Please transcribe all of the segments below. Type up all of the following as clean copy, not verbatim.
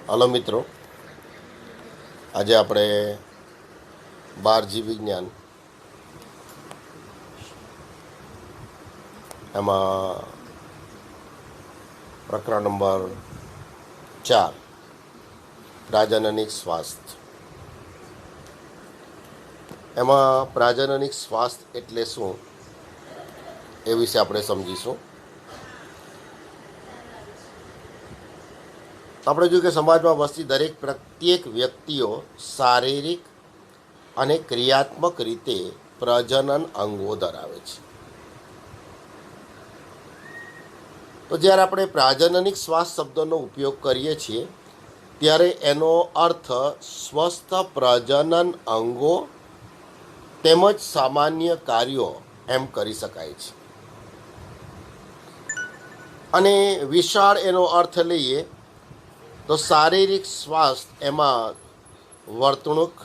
Hello મિત્રો, આજે આપણે 12 વિજ્ઞાન એમાં પ્રકરણ નંબર 4 પ્રાજનનિક સ્વાસ્થ્ય. એમાં પ્રાજનનિક સ્વાસ્થ્ય એટલે શું એ વિશે આપણે સમજીશું. આપણે જોયું કે સમાજમાં વસતી દરેક પ્રત્યેક વ્યક્તિઓ શારીરિક અને ક્રિયાત્મક રીતે પ્રજનન અંગો ધરાવે છે. તો જ્યારે આપણે પ્રાજનનિક શ્વાસ શબ્દનો ઉપયોગ કરીએ છીએ ત્યારે એનો અર્થ સ્વસ્થ પ્રજનન અંગો તેમજ સામાન્ય કાર્યો એમ કરી શકાય છે. અને વિશાળ એનો અર્થ લઈએ તો શારીરિક સ્વાસ્થ્ય એમાં વર્તણૂક,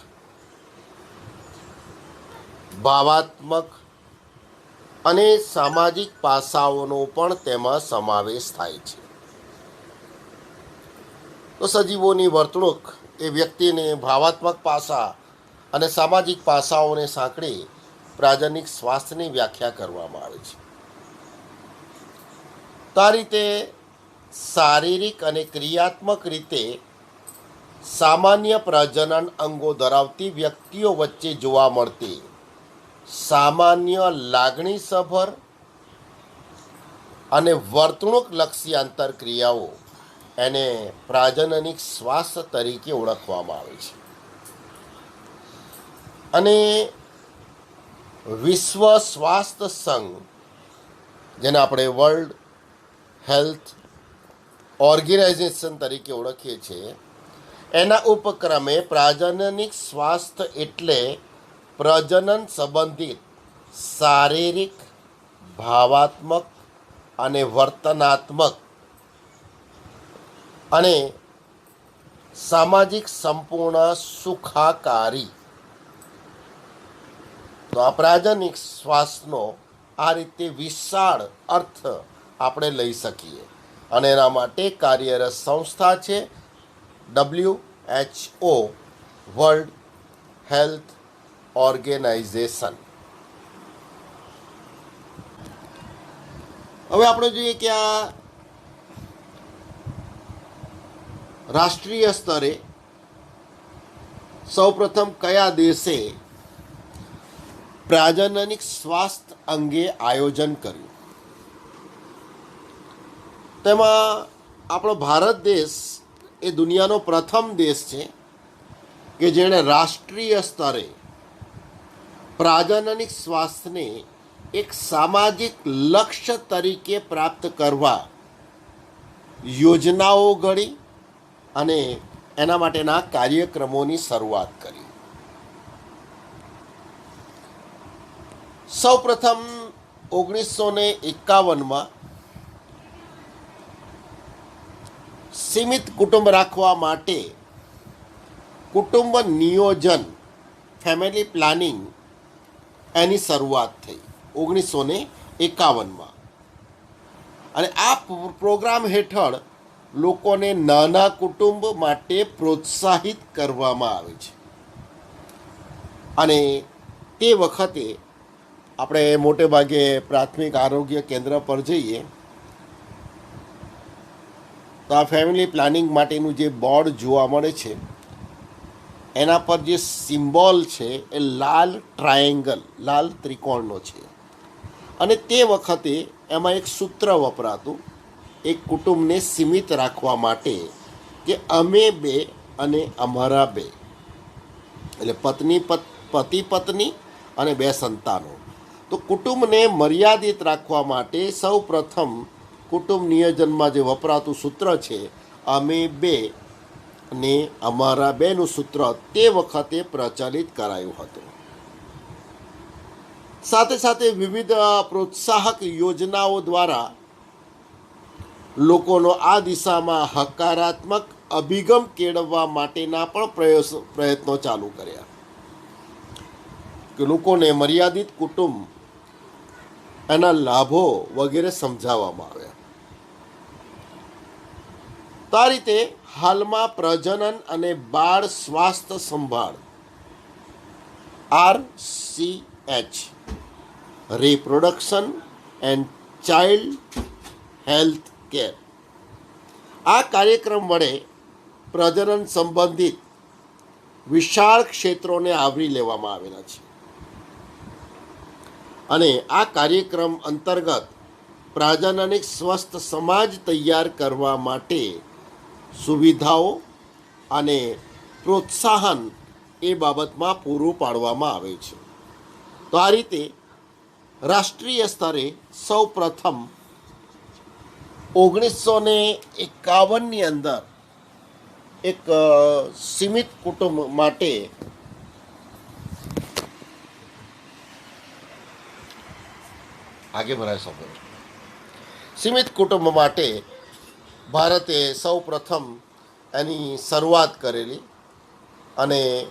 ભાવાત્મક અને સામાજિક પાસાઓનો પણ તેમાં સમાવેશ થાય છે. તો સજીવોની વર્તણૂક એ વ્યક્તિને ભાવાત્મક પાસા અને સામાજિક પાસાઓને સાંકળી પ્રાજનિક સ્વાસ્થ્યની વ્યાખ્યા કરવામાં આવે છે. તો આ રીતે શારીરિક અને ક્રિયાત્મક રીતે સામાન્ય પ્રજનન અંગો ધરાવતી વ્યક્તિઓ વચ્ચે જોવા મળતી સામાન્ય લાગણીસભર અને વર્તણૂકલક્ષી આંતરક્રિયાઓ એને પ્રાજનનિક સ્વાસ્થ્ય તરીકે ઓળખવામાં આવે છે. અને વિશ્વ સ્વાસ્થ્ય સંઘ, જેને આપણે વર્લ્ડ હેલ્થ ઓર્ગેનાઇઝેશન તરીકે ઓળખીએ છીએ, એના ઉપક્રમે પ્રાજનનિક સ્વાસ્થ્ય એટલે પ્રજનન સંબંધિત શારીરિક, ભાવાત્મક અને વર્તનાત્મક અને સામાજિક સંપૂર્ણ સુખાકારી. તો આ પ્રાજનિક શ્વાસનો આ રીતે વિશાળ અર્થ આપણે લઈ શકીએ. અને એના માટે કાર્યરત સંસ્થા છે WHO, વર્લ્ડ હેલ્થ ઓર્ગેનાઇઝેશન. હવે આપણે જોઈએ કે આ રાષ્ટ્રીય સ્તરે સૌપ્રથમ કયા દેશે પ્રાજનનિક સ્વાસ્થ્ય અંગે આયોજન કર્યું. તેમાં આપણો ભારત દેશ એ દુનિયાનો પ્રથમ દેશ છે કે જેણે રાષ્ટ્રીય સ્તરે પ્રાજનનિક સ્વાસ્થ્યને એક સામાજિક લક્ષ્ય તરીકે પ્રાપ્ત કરવા યોજનાઓ ઘડી અને એના માટેના કાર્યક્રમોની શરૂઆત કરી. સૌપ્રથમ 1951માં સીમિત કુટુંબ રાખવા માટે કુટુંબ નિયોજન, ફેમિલી પ્લાનિંગ એની શરૂઆત થઈ 1951માં. અને આ પ્રોગ્રામ હેઠળ લોકોને નાના કુટુંબ માટે પ્રોત્સાહિત કરવામાં આવે છે. અને તે વખતે આપણે મોટે ભાગે પ્રાથમિક આરોગ્ય કેન્દ્ર પર જઈએ તો આ ફેમિલી પ્લાનિંગ માટેનું જે બોર્ડ જોવા મળે છે એના પર જે સિમ્બોલ છે એ લાલ ટ્રાયેંગલ, લાલ ત્રિકોણનો છે. અને તે વખતે એમાં એક સૂત્ર વપરાતું એક કુટુંબને સીમિત રાખવા માટે કે અમે બે અને અમારા બે, એટલે પતિ પત્ની અને બે સંતાનો. તો કુટુંબને મર્યાદિત રાખવા માટે સૌ પ્રથમ કુટુંબ નિયોજનમાં જે વપરાતું સૂત્ર છે અમે બે ને અમારા બેનું સૂત્ર તે વખતે પ્રચલિત કરાયું હતું. સાથે સાથે વિવિધ પ્રોત્સાહક યોજનાઓ દ્વારા લોકોનો આ દિશામાં હકારાત્મક અભિગમ કેળવવા માટેના પણ પ્રયત્નો ચાલુ કર્યા કે લોકોને મર્યાદિત કુટુંબ એના લાભો વગેરે સમજાવવામાં આવ્યા. તો આ રીતે હાલમાં પ્રજનન અને બાળ સ્વાસ્થ્ય સંભાળ RCH reproduction and child health care આ કાર્યક્રમ વડે પ્રજનન સંબંધિત વિશાળ ક્ષેત્રોને આવરી લેવામાં આવેલા છે અને આ કાર્યક્રમ અંતર્ગત પ્રજનનિક સ્વસ્થ સમાજ તૈયાર કરવા માટે સુવિધાઓ અને પ્રોત્સાહન એ બાબતમાં પૂરું પાડવામાં આવે છે. તો આ રીતે રાષ્ટ્રીય સ્તરે સૌ પ્રથમ 1951ની અંદર એક સીમિત કુટુંબ માટે સીમિત કુટુંબ માટે ભારતે સૌ પ્રથમ એની શરૂઆત કરેલી અને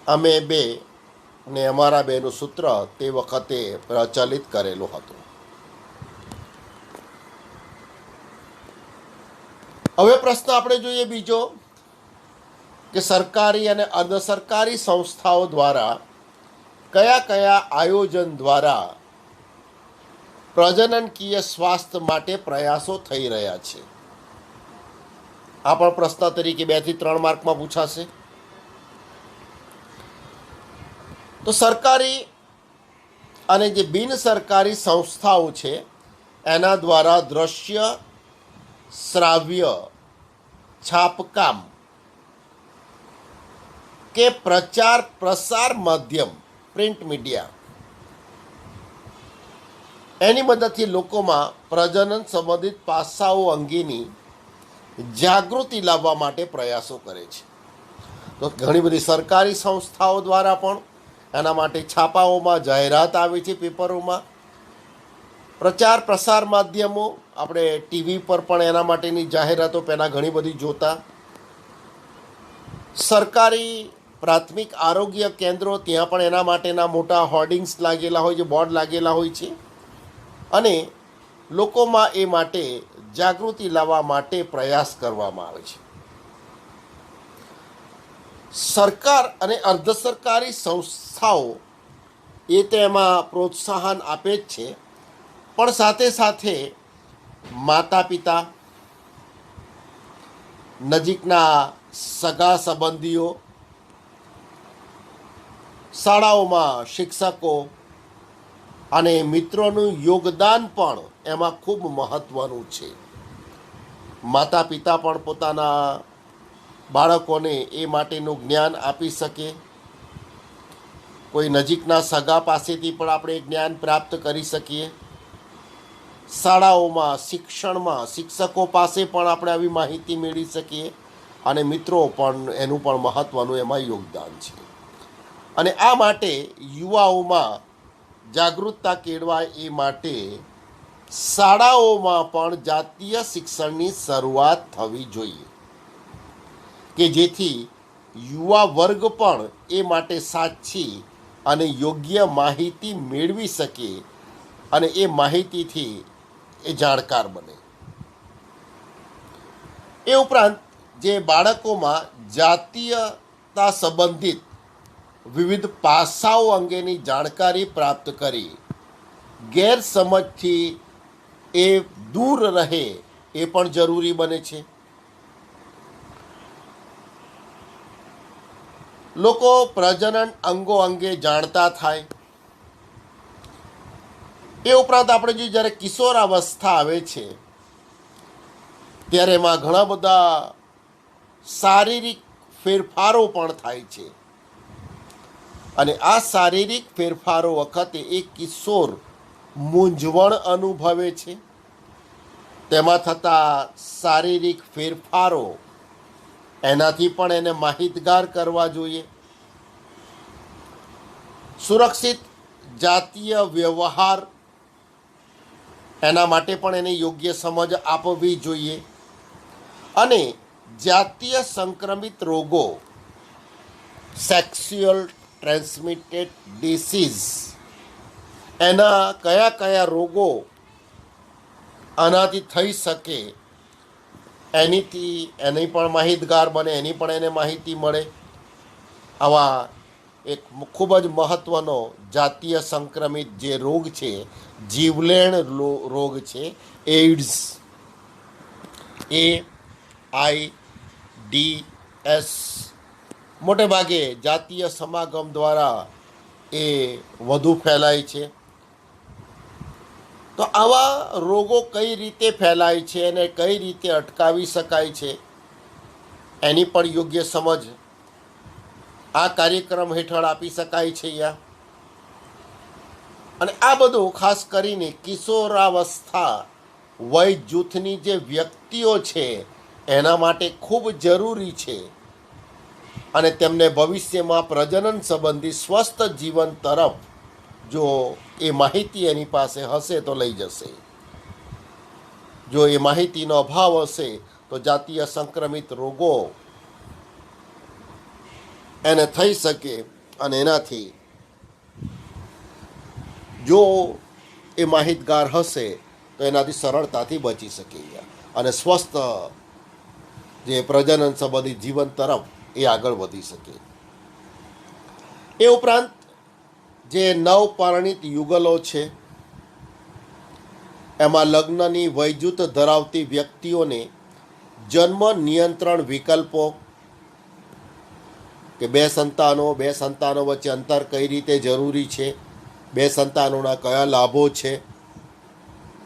અમે બે ને અમારા બેનું સૂત્ર તે વખતે પ્રચલિત કરેલું હતું. હવે પ્રશ્ન આપણે જોઈએ બીજો કે સરકારી અને અર્ધ સરકારી સંસ્થાઓ દ્વારા કયા કયા આયોજન દ્વારા પ્રજનનકીય સ્વાસ્થ્ય માટે પ્રયાસો થઈ રહ્યા છે. આ પણ પ્રશ્ન તરીકે 2 થી 3 માર્કમાં પૂછાશે. તો સરકારી અને જે બિન સરકારી સંસ્થાઓ છે એના દ્વારા દ્રશ્ય શ્રાવ્ય છાપકામ કે પ્રચાર પ્રસાર માધ્યમ પ્રિન્ટ મીડિયા એની મદદથી લોકોમાં પ્રજનન સંબંધિત પાસાઓ અંગેની જાગૃતિ લાવવા માટે પ્રયાસો કરે છે. તો ઘણી બધી સરકારી સંસ્થાઓ દ્વારા પણ એના માટે છાપાઓમાં જાહેરાત આવે છે, પેપરોમાં, પ્રચાર પ્રસાર માધ્યમો આપણે ટીવી પર પણ એના માટેની જાહેરાતો પહેલાં ઘણી બધી જોતા. સરકારી પ્રાથમિક આરોગ્ય કેન્દ્રો ત્યાં પણ એના માટેના મોટા હોર્ડિંગ્સ લાગેલા હોય છે, બોર્ડ લાગેલા હોય છે અને લોકોમાં એ માટે જાગૃતિ લાવવા માટે પ્રયાસ કરવામાં આવે છે. સરકાર અને અર્ધ સરકારી સંસ્થાઓ એ તો એમાં પ્રોત્સાહન આપે જ છે, પણ સાથે સાથે માતા પિતા, નજીકના સગા સંબંધીઓ, શાળાઓમાં શિક્ષકો અને મિત્રોનું યોગદાન પણ એમાં ખૂબ મહત્ત્વનું છે. માતા પિતા પણ પોતાના બાળકોને એ માટેનું જ્ઞાન આપી શકે. કોઈ નજીકના સગા પાસેથી પણ આપણે જ્ઞાન પ્રાપ્ત કરી શકીએ. શાળાઓમાં શિક્ષણમાં શિક્ષકો પાસે પણ આપણે આવી માહિતી મેળવી શકીએ અને મિત્રો પણ એનું પણ મહત્ત્વનું એમાં યોગદાન છે. અને આ માટે યુવાઓમાં જાગૃતતા કેળવાય એ માટે શાળાઓમાં પણ જાતીય શિક્ષણની શરૂઆત થવી જોઈએ કે જેથી યુવા વર્ગ પણ એ માટે સાચી અને યોગ્ય માહિતી મેળવી શકે અને એ માહિતીથી એ જાણકાર બને. એ ઉપરાંત જે બાળકોમાં જાતીયતા સંબંધિત વિવિધ પાસાઓ અંગેની જાણકારી પ્રાપ્ત કરી ગેરસમજથી એ દૂર રહે એ પણ જરૂરી બને છે. લોકો પ્રજનન અંગો અંગે જાણતા થાય. એ ઉપરાંત આપણે જોઈએ જ્યારે કિશોરાવસ્થા આવે છે ત્યારે એમાં ઘણા બધા શારીરિક ફેરફારો પણ થાય છે અને આ શારીરિક ફેરફારો વખતે એક કિશોર મૂંઝવણ અનુભવે છે. તેમાં થતા શારીરિક ફેરફારો એનાથી પણ એને માહિતગાર કરવા જોઈએ. સુરક્ષિત જાતીય વ્યવહાર એના માટે પણ એને યોગ્ય સમજ આપવી જોઈએ અને જાતીય સંક્રમિત રોગો સેક્સ્યુઅલ ટ્રાન્સમિટેડ ડિસીઝ એના કયા કયા રોગો આનાથી થઈ શકે એની પણ માહિતગાર બને, એની પણ એને માહિતી મળે. આવા એક ખૂબ જ મહત્ત્વનો જાતીય સંક્રમિત જે રોગ છે, જીવલેણ રોગ છે, એઇડ્સ, AIDS, મોટે ભાગે જાતીય સમાગમ દ્વારા એ વધુ ફેલાય છે. તો આવા રોગો કઈ રીતે ફેલાય છે અને કઈ રીતે અટકાવી શકાય છે, એની પણ યોગ્ય સમજ આ કાર્યક્રમ હેઠળ આપી શકાય છે યા. અને આ બધું ખાસ કરીને કિશોરાવસ્થા વય જૂથની જે વ્યક્તિઓ છે એના માટે ખૂબ જરૂરી છે. અને તેમને ભવિષ્યમાં પ્રજનન સંબંધી સ્વસ્થ જીવન તરફ જો એ માહિતી એની પાસે હશે તો લઈ જશે. જો એ માહિતીનો અભાવ હશે તો જાતીય સંક્રમિત રોગો એને થઈ શકે. અને એનાથી જો એ માહિતગાર હશે તો એનાથી સરળતાથી બચી શકે અને સ્વસ્થ જે પ્રજનન સંબંધી જીવન તરફ એ આગળ વધી શકે. એ ઉપરાંત જે નવપરિણીત યુગલો છે એમાં લગ્નની વયજૂથ ધરાવતી વ્યક્તિઓને જન્મ નિયંત્રણ વિકલ્પો કે બે સંતાનો વચ્ચે અંતર કઈ રીતે જરૂરી છે, બે સંતાનોના કયા લાભો છે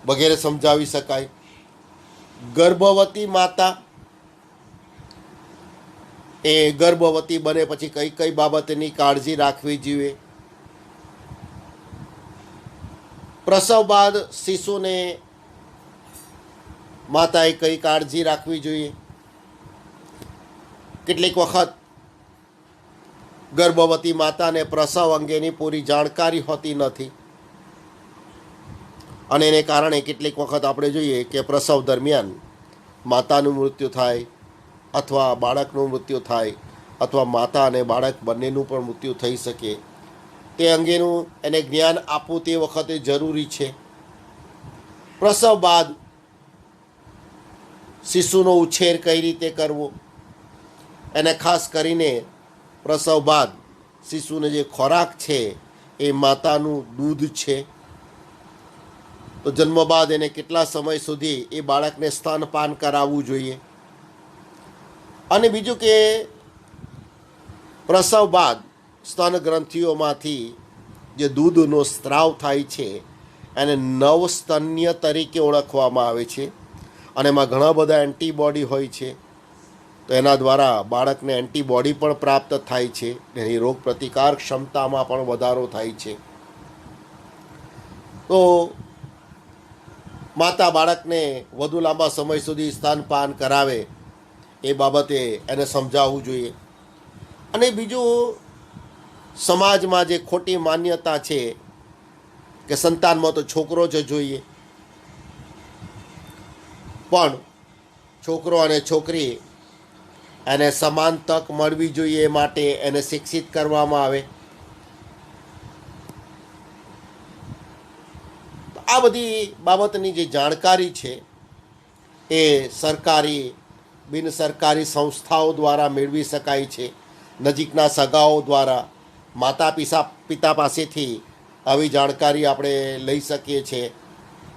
વગેરે સમજાવી શકાય. ગર્ભવતી માતા એ ગર્ભવતી બને પછી કઈ કઈ બાબતની કાળજી રાખવી જોઈએ. પ્રસવ બાદ શિશુને માતાએ કઈ કાળજી રાખવી જોઈએ. કેટલીક વખત ગર્ભવતી માતાને પ્રસવ અંગેની પૂરી જાણકારી હોતી નથી અને એને કારણે કેટલીક વખત આપણે જોઈએ કે પ્રસવ દરમિયાન માતાનું મૃત્યુ થાય અથવા બાળકનું મૃત્યુ થાય અથવા માતા અને બાળક બંનેનું પણ મૃત્યુ થઈ શકે. તે અંગેનું એને જ્ઞાન આપવું તે વખતે જરૂરી છે. પ્રસવ બાદ શિશુનો ઉછેર કઈ રીતે કરવો, એને ખાસ કરીને પ્રસવ બાદ શિશુને જે ખોરાક છે એ માતાનું દૂધ છે. તો જન્મ બાદ એને કેટલા સમય સુધી એ બાળકને સ્તનપાન કરાવવું જોઈએ. અને બીજું કે પ્રસવ બાદ સ્તન ગ્રંથિઓમાંથી જે દૂધનો સ્ત્રાવ થાય છે એને નવસ્તન્ય તરીકે ઓળખવામાં આવે છે અને એમાં ઘણા બધા એન્ટીબોડી હોય છે. તો એના દ્વારા બાળકને એન્ટીબોડી પણ પ્રાપ્ત થાય છે, એની રોગ પ્રતિકાર ક્ષમતામાં પણ વધારો થાય છે. તો માતા બાળકને વધુ લાંબા સમય સુધી સ્તનપાન કરાવે એ બાબતે એને સમજાવવું જોઈએ. અને બીજું, સમાજમાં જે ખોટી માન્યતા છે કે સંતાનમાં તો છોકરો જ જોઈએ, પણ છોકરો અને છોકરી એને સમાન તક મળવી જોઈએ એ માટે એને શિક્ષિત કરવામાં આવે. આ બધી બાબતની જે જાણકારી છે એ સરકારી બિન સરકારી સંસ્થાઓ દ્વારા મેળવી શકાય છે. નજીકના સગાઓ દ્વારા માતા પિતા પાસેથી આવી જાણકારી આપણે લઈ શકીએ છીએ.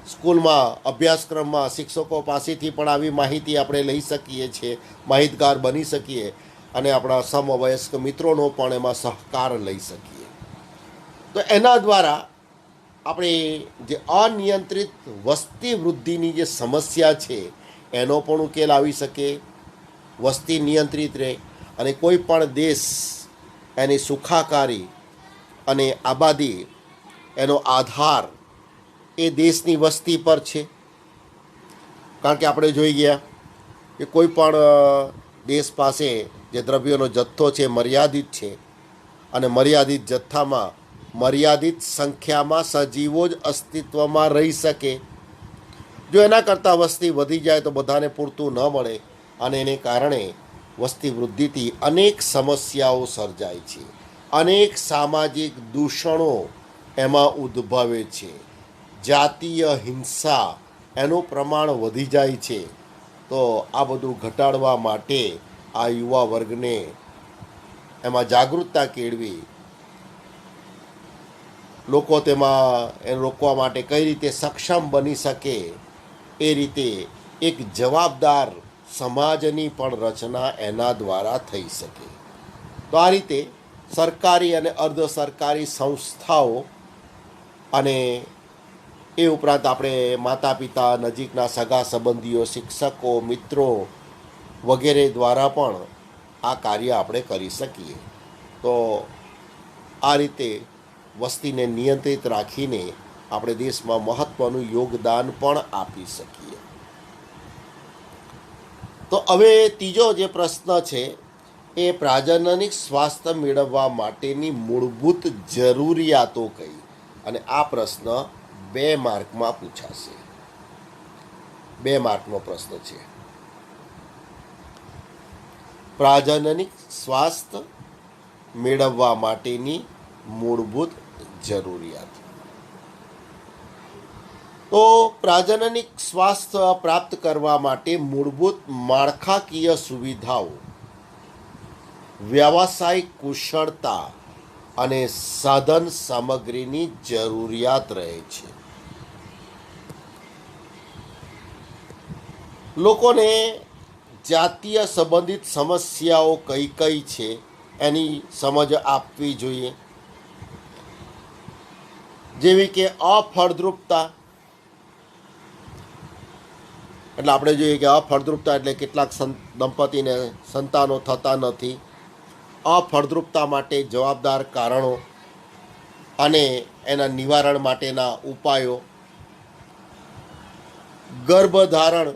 સ્કૂલમાં અભ્યાસક્રમમાં શિક્ષકો પાસેથી પણ આવી માહિતી આપણે લઈ શકીએ છીએ, માહિતગાર બની શકીએ અને આપણા સમવયસ્ક મિત્રોનો પણ એમાં સહકાર લઈ શકીએ. તો એના દ્વારા આપણે જે અનિયંત્રિત વસ્તી વૃદ્ધિની જે સમસ્યા છે એનો પણ ઉકેલ આવી શકે. વસ્તી નિયંત્રિત રહે અને કોઈ પણ દેશ એની સુખાકારી અને આબાદી એનો આધાર એ દેશની વસ્તી પર છે. કારણ કે આપણે જોઈ ગયા કે કોઈ પણ દેશ પાસે જે દ્રવ્યોનો જથ્થો છે મર્યાદિત છે અને મર્યાદિત જથ્થામાં મર્યાદિત સંખ્યામાં સજીવો જ અસ્તિત્વમાં રહી શકે. જો એના કરતાં વસ્તી વધી જાય તો બધાને પૂરતું ન મળે અને એને કારણે વસ્તી વૃદ્ધિથી અનેક સમસ્યાઓ સર્જાય છે, અનેક સામાજિક દૂષણો એમાં ઉદ્ભવે છે, જાતીય હિંસા એનું પ્રમાણ વધી જાય છે. તો આ બધું ઘટાડવા માટે આ યુવા વર્ગને એમાં જાગૃતતા કેળવી, લોકો તેમાં એને રોકવા માટે કઈ રીતે સક્ષમ બની શકે એ રીતે એક જવાબદાર સમાજની પણ રચના એના દ્વારા થઈ શકે. તો આ રીતે સરકારી અને અર્ધ સરકારી સંસ્થાઓ અને એ ઉપરાંત આપણે માતા પિતા, નજીકના સગા સંબંધીઓ, શિક્ષકો, મિત્રો વગેરે દ્વારા પણ આ કાર્ય આપણે કરી શકીએ. તો આ રીતે વસ્તીને નિયંત્રિત રાખીને આપણે દેશમાં મહત્ત્વનું યોગદાન પણ આપી શકીએ. તો હવે ત્રીજો જે પ્રશ્ન છે એ પ્રજનનિક સ્વાસ્થ્ય મેળવવા માટેની મૂળભૂત જરૂરિયાતો કઈ, અને આ પ્રશ્ન 2 માર્કમાં પૂછાશે. 2 માર્કનો પ્રશ્ન છે. પ્રજનનિક સ્વાસ્થ્ય મેળવવા માટેની મૂળભૂત જરૂરિયાત. તો પ્રજનનિક સ્વાસ્થ્ય પ્રાપ્ત કરવા માટે મૂળભૂત માળખાકીય સુવિધાઓ, વ્યાવસાયિક કુશળતા અને સાધન સામગ્રીની જરૂરિયાત રહે છે. લોકોને જાતીય સંબંધિત સમસ્યાઓ કઈ કઈ છે એની સમજ આપવી જોઈએ, જેવી કે અફળદ્રુપતા. એટલે આપણે જોઈએ કે અફળદ્રુપતા એટલે કેટલાક દંપતીને સંતાનો થતા નથી. અફળદ્રુપતા માટે જવાબદાર કારણો અને એના નિવારણ માટેના ઉપાયો, ગર્ભધારણ,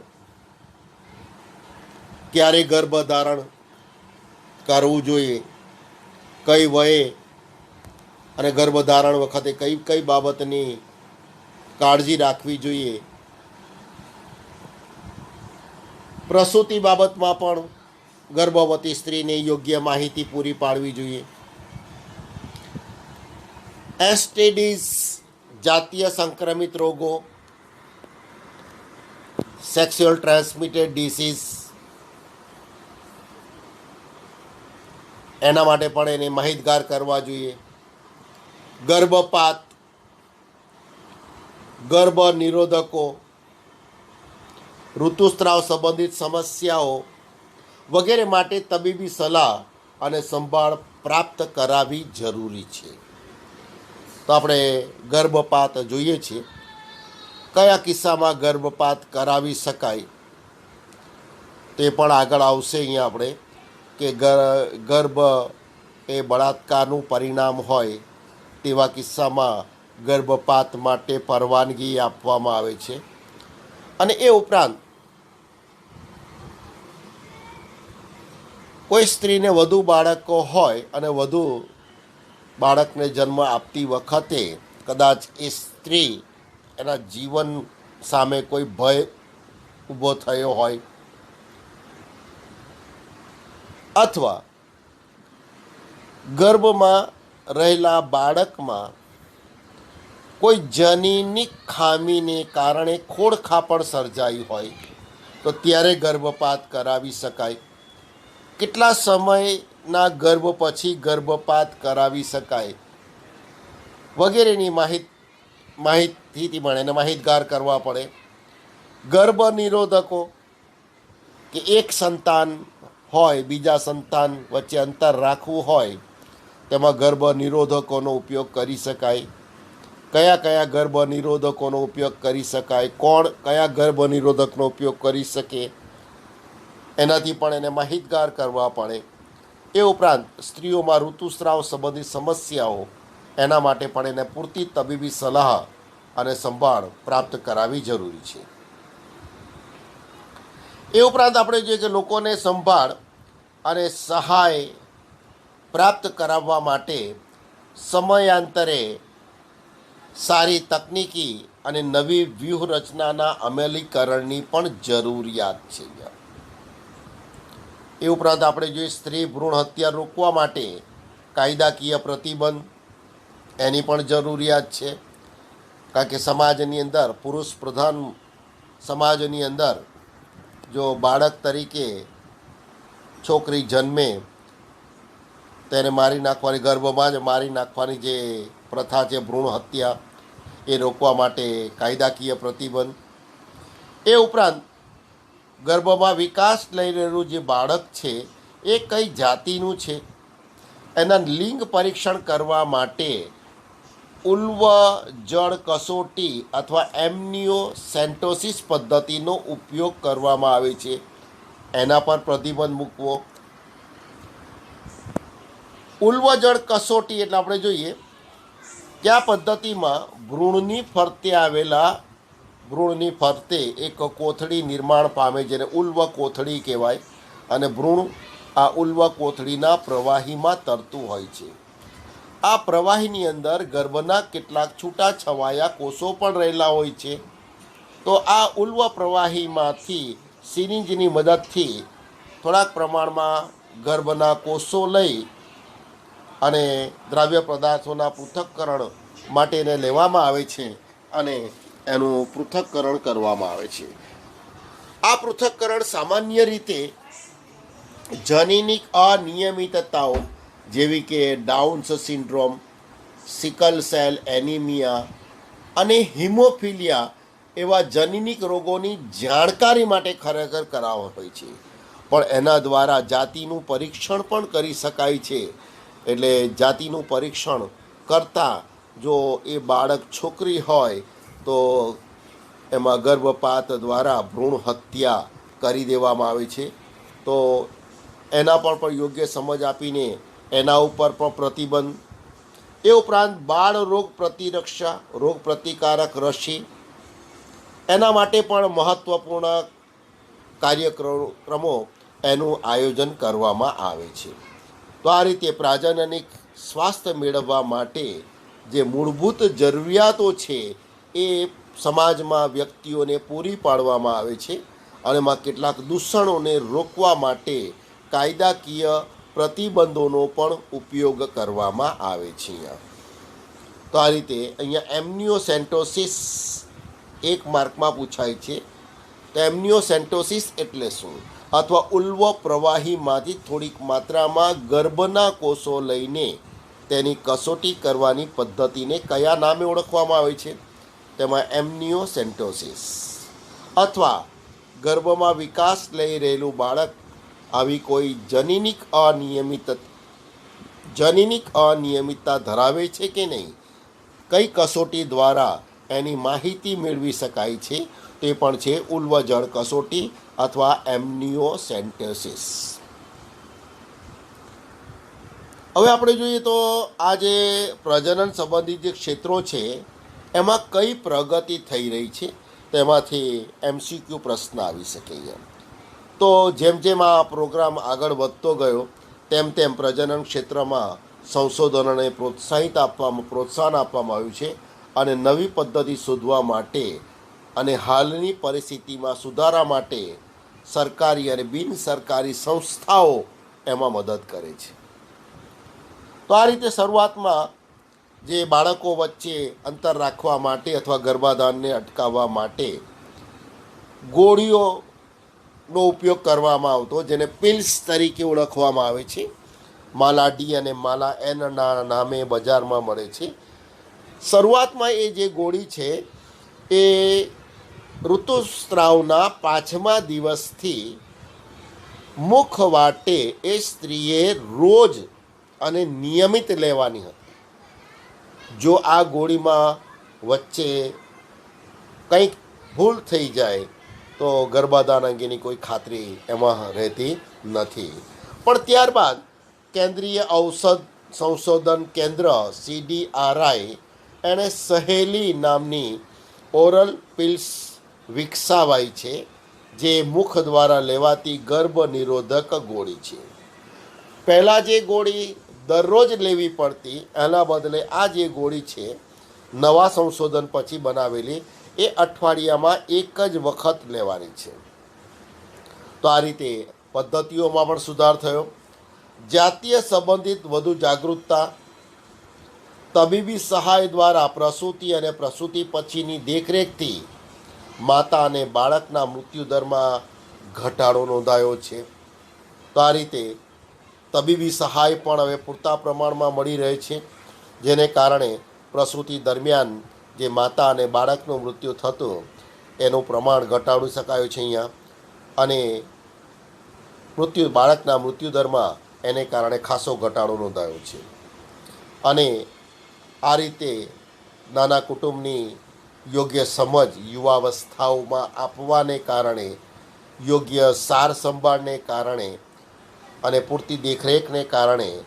ક્યારે ગર્ભધારણ કરવું જોઈએ, કઈ વયે, અને ગર્ભધારણ વખતે કઈ કઈ બાબતની કાળજી રાખવી જોઈએ. પ્રસૂતિ બાબતમાં પણ ગર્ભવતી સ્ત્રીને યોગ્ય માહિતી પૂરી પાડવી જોઈએ. એસટીડીઝ, જાતીય સંક્રમિત રોગો, સેક્સ્યુઅલ ટ્રાન્સમિટેડ ડિસીઝ, એના માટે પણ એને માહિતગાર કરવા જોઈએ. ગર્ભપાત, ગર્ભ નિરોધકો, ઋતુસ્રાવ સંબંધિત સમસ્યાઓ વગેરે માટે તબીબી સલાહ અને સંભાળ પ્રાપ્ત કરાવવી જરૂરી છે. તો આપણે ગર્ભપાત જોઈએ છીએ. કયા કિસ્સામાં ગર્ભપાત કરાવી શકાય તે પણ આગળ આવશે. અહીંયા આપણે કે ગર્ભ એ બળાત્કારનું પરિણામ હોય તેવા કિસ્સામાં ગર્ભપાત માટે પરવાનગી આપવામાં આવે છે. અને એ ઉપરાંત કોઈ સ્ત્રીને વધુ બાળકો હોય અને વધુ બાળકને જન્મ આપતી વખતે કદાચ એ સ્ત્રી એના જીવન સામે કોઈ ભય ઊભો થયો હોય, અથવા ગર્ભમાં રહેલા બાળકમાં કોઈ જનીનિક ખામીને કારણે ખોડખાપણ સર્જાઈ હોય તો ત્યારે ગર્ભપાત કરાવી શકાય. કેટલા સમયના ગર્ભ પછી ગર્ભપાત કરાવી શકાય વગેરેની માહિતીથી મળે અને માહિતગાર કરવા પડે. ગર્ભ નિરોધકો, કે એક સંતાન હોય બીજા સંતાન વચ્ચે અંતર રાખવું હોય તેમાં ગર્ભ નિરોધકોનો ઉપયોગ કરી શકાય. કયા કયા ગર્ભ નિરોધકોનો ઉપયોગ કરી શકાય, કોણ કયા ગર્ભ નિરોધકનો ઉપયોગ કરી શકે, એનાથી પણ એને માહિતગાર કરવા પડે. એ ઉપરાંત સ્ત્રીઓમાં ઋતુસ્રાવ સંબંધિત સમસ્યાઓ, એના માટે પણ એને પૂરતી તબીબી સલાહ અને સંભાળ પ્રાપ્ત કરાવવી જરૂરી છે. એ ઉપરાંત આપણે જોઈએ કે લોકોને સંભાળ અને સહાય પ્રાપ્ત કરાવવા માટે સમયાંતરે સારી તકનીકી અને નવી વ્યૂહરચનાના અમલીકરણની પણ જરૂરિયાત છે. એ ઉપરાંત આપણે જોઈએ સ્ત્રી ભ્રૂણ હત્યા રોકવા માટે કાયદાકીય પ્રતિબંધ, એની પણ જરૂરિયાત છે. કારણ કે સમાજની અંદર પુરુષ પ્રધાન સમાજની અંદર જો બાળક તરીકે છોકરી જન્મે તેને મારી નાખવાની, ગર્ભમાં જ મારી નાખવાની જે પ્રથા છે ભ્રૂણ હત્યા, એ રોકવા માટે કાયદાકીય પ્રતિબંધ. એ ઉપરાંત ગર્ભમાં વિકાસ લઈ રહેલું જે બાળક છે એ કઈ જાતિનું છે એના લિંગ પરીક્ષણ કરવા માટે ઉલ્વ જળ કસોટી અથવા એમનિયોસેન્ટોસિસ પદ્ધતિનો ઉપયોગ કરવામાં આવે છે, એના પર પ્રતિબંધ મૂકવો. ઉલ્વ જળ કસોટી એટલે આપણે જોઈએ કે આ પદ્ધતિમાં ભ્રૂણની ફરતે એક કોથળી નિર્માણ પામે, જેને ઉલ્વ કોથળી કહેવાય, અને ભ્રૂણ આ ઉલ્વ કોથળીના પ્રવાહીમાં તરતું હોય છે. આ પ્રવાહીની અંદર ગર્ભના કેટલાક છૂટાછવાયા કોષો પણ રહેલા હોય છે. તો આ ઉલ્વ પ્રવાહીમાંથી સિરિંજની મદદથી થોડાક પ્રમાણમાં ગર્ભના કોષો લઈ અને દ્રવ્ય પદાર્થોના પૃથક્કરણ માટેને લેવામાં આવે છે અને એનું પૃથક્કરણ કરવામાં આવે છે. આ પૃથક્કરણ સામાન્ય રીતે જનીનિક અનિયમિતતાઓ જેવી કે downs syndrome, sickle cell anaemia અને હિમોફિલિયા એવા જનીનિક રોગોની જાણકારી માટે ખરેખર કરાવવા હોય છે. પણ એના દ્વારા જાતિનું પરીક્ષણ પણ કરી શકાય છે. એટલે જાતિનું પરીક્ષણ કરતાં જો એ બાળક છોકરી હોય તો એમાં ગર્ભપાત દ્વારા ભ્રૂણ હત્યા કરી દેવામાં આવે છે. તો એના પર પણ યોગ્ય સમજ આપીને એના ઉપર પણ પ્રતિબંધ. એ ઉપરાંત બાળ રોગ પ્રતિરક્ષા, રોગ પ્રતિકારક રસી, એના માટે પણ મહત્ત્વપૂર્ણ કાર્યક્રમો એનું આયોજન કરવામાં આવે છે. તો આ રીતે પ્રાજનનિક સ્વાસ્થ્ય મેળવવા માટે જે મૂળભૂત જરૂરિયાતો છે એ સમાજમાં વ્યક્તિઓને પૂરી પાડવામાં આવે છે અને એમાં કેટલાક દૂષણોને રોકવા માટે કાયદાકીય પ્રતિબંધોનો પણ ઉપયોગ કરવામાં આવે છે. તો આ રીતે અહીંયા એમનિયોસેન્ટોસિસ એક માર્કમાં પૂછાય છે. તો એમનિયોસેન્ટોસિસ એટલે શું? અથવા ઉલ્વ પ્રવાહીમાંથી થોડીક માત્રામાં ગર્ભના કોષો લઈને તેની કસોટી કરવાની પદ્ધતિને કયા નામે ઓળખવામાં આવે છે? તેમાં એમનિયોસેન્ટોસિસ. અથવા ગર્ભમાં વિકાસ લઈ રહેલું બાળક આવી કોઈ જનીનિક અનિયમિતતા ધરાવે છે કે નહીં, કઈ કસોટી દ્વારા એની માહિતી મેળવી શકાય છે, તે પણ છે ઉલ્વજળ કસોટી અથવા એમનિયોસેન્ટોસિસ. હવે આપણે જોઈએ તો આ જે પ્રજનન સંબંધિત જે ક્ષેત્રો છે એમાં કઈ પ્રગતિ થઈ રહી છે, તેમાંથી MCQ પ્રશ્ન આવી શકે છે. તો જેમ જેમ આ પ્રોગ્રામ આગળ વધતો ગયો તેમ તેમ પ્રજનન ક્ષેત્રમાં સંશોધનોને પ્રોત્સાહન આપવામાં આવ્યું છે અને નવી પદ્ધતિ શોધવા માટે અને હાલની પરિસ્થિતિમાં સુધારા માટે સરકારી અને બિનસરકારી સંસ્થાઓ એમાં મદદ કરે છે. તો આ રીતે શરૂઆતમાં જે બાળકો વચ્ચે અંતર રાખવા માટે અથવા ગર્ભાધાનને અટકાવવા માટે ગોળીઓનો ઉપયોગ કરવામાં આવતો, જેને પિલ્સ તરીકે ઓળખવામાં આવે છે. માલા ડી અને માલા એનના નામે બજારમાં મળે છે. શરૂઆતમાં એ જે ગોળી છે એ ઋતુસ્રાવના 5મા દિવસથી મુખવાટે એ સ્ત્રીએ રોજ અને નિયમિત લેવાની હતી. જો આ ગોળીમાં વચ્ચે કંઈક ભૂલ થઈ જાય તો ગર્ભાધાન અંગેની કોઈ ખાતરી એમાં રહેતી નથી. પણ ત્યારબાદ કેન્દ્રીય ઔષધ સંશોધન કેન્દ્ર CDRI એણે સહેલી નામની ઓરલ પિલ્સ વિકસાવાઈ છે, જે મુખ દ્વારા લેવાતી ગર્ભ નિરોધક ગોળી છે. પહેલાં જે ગોળી દરરોજ લેવી પડતી, એના બદલે આ જે ગોળી છે નવા સંશોધન પછી બનાવેલી, એ અઠવાડિયામાં એક જ વખત લેવાની છે. તો આ રીતે પદ્ધતિઓમાં પણ સુધાર થયો. જાતીય સંબંધિત વધુ જાગૃતતા, તબીબી સહાય દ્વારા પ્રસૂતિ અને પ્રસૂતિ પછીની દેખરેખથી માતા અને બાળકના મૃત્યુદરમાં ઘટાડો નોંધાયો છે. તો આ રીતે તબીબી સહાય પણ હવે પૂરતા પ્રમાણમાં મળી રહે છે, જેને કારણે પ્રસૂતિ દરમિયાન જે માતા અને બાળકનું મૃત્યુ થતું એનું પ્રમાણ ઘટાડી શકાયું છે અહીંયા. અને બાળકના મૃત્યુદરમાં એને કારણે ખાસો ઘટાડો નોંધાયો છે. અને આ રીતે નાના કુટુંબની યોગ્ય સમજ યુવાવસ્થાઓમાં આપવાને કારણે, યોગ્ય સાર સંભાળને કારણે અને પૂરતી દેખરેખને કારણે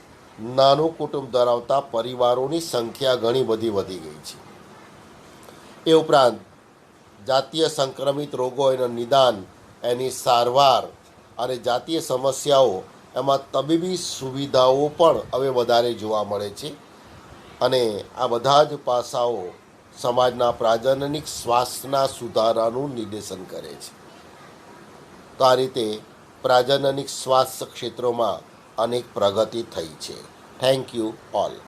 નાનું કુટુંબ ધરાવતા પરિવારોની સંખ્યા ઘણી બધી વધી ગઈ છે. એ ઉપરાંત જાતીય સંક્રમિત રોગો, એનું નિદાન, એની સારવાર અને જાતીય સમસ્યાઓ, એમાં તબીબી સુવિધાઓ પણ હવે વધારે જોવા મળે છે. અને આ બધા જ પાસાઓ સમાજના પ્રજનનિક સ્વાસ્થ્યના સુધારાનું નિર્દેશન કરે છે. તો આ રીતે પ્રજનનિક સ્વાસ્થ્ય ક્ષેત્રોમાં અનેક પ્રગતિ થઈ છે. Thank you all.